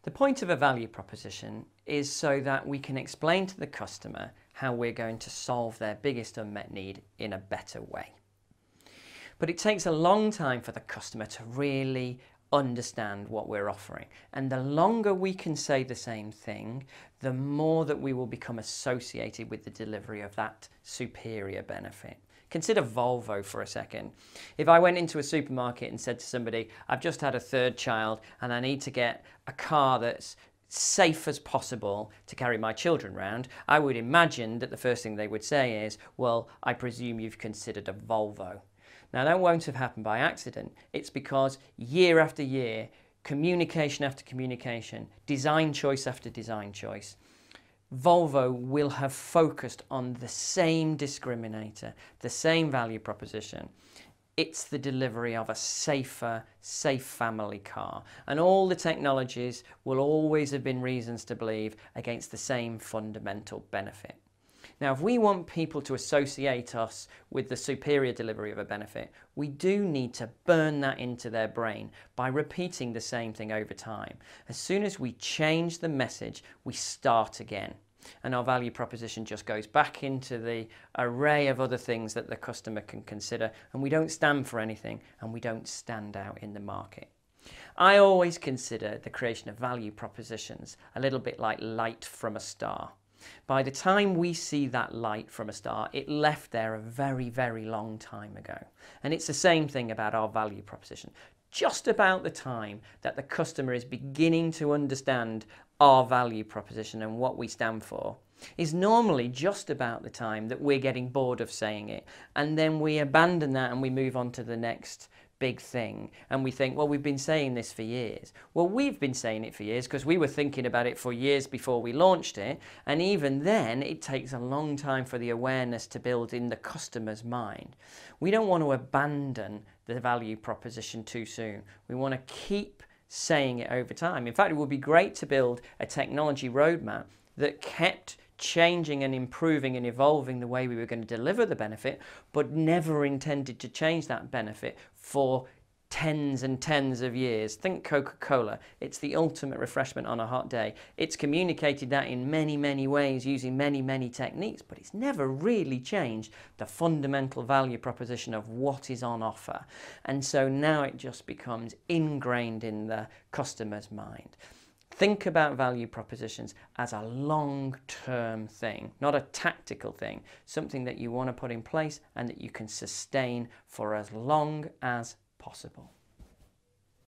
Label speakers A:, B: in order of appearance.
A: The point of a value proposition is so that we can explain to the customer how we're going to solve their biggest unmet need in a better way. But it takes a long time for the customer to really understand what we're offering. And the longer we can say the same thing, the more that we will become associated with the delivery of that superior benefit. Consider Volvo for a second. If I went into a supermarket and said to somebody, I've just had a third child and I need to get a car that's safe as possible to carry my children around, I would imagine that the first thing they would say is, well, I presume you've considered a Volvo. Now that won't have happened by accident. It's because year after year, communication after communication, design choice after design choice, Volvo will have focused on the same discriminator, the same value proposition. It's the delivery of a safer, safe family car. And all the technologies will always have been reasons to believe against the same fundamental benefit. Now, if we want people to associate us with the superior delivery of a benefit, we do need to burn that into their brain by repeating the same thing over time. As soon as we change the message, we start again. And our value proposition just goes back into the array of other things that the customer can consider, and we don't stand for anything, and we don't stand out in the market. I always consider the creation of value propositions a little bit like light from a star. By the time we see that light from a star, it left there a very, very long time ago. And it's the same thing about our value proposition. Just about the time that the customer is beginning to understand our value proposition and what we stand for is normally just about the time that we're getting bored of saying it. And then we abandon that and we move on to the next big thing, and we think, well, we've been saying this for years. Well, we've been saying it for years because we were thinking about it for years before we launched it, and even then it takes a long time for the awareness to build in the customer's mind. We don't want to abandon the value proposition too soon. We want to keep saying it over time. In fact, it would be great to build a technology roadmap that kept changing and improving and evolving the way we were going to deliver the benefit, but never intended to change that benefit for tens and tens of years. Think Coca-Cola. It's the ultimate refreshment on a hot day. It's communicated that in many, many ways using many, many techniques, but it's never really changed the fundamental value proposition of what is on offer. And so now it just becomes ingrained in the customer's mind. Think about value propositions as a long-term thing, not a tactical thing, something that you want to put in place and that you can sustain for as long as possible.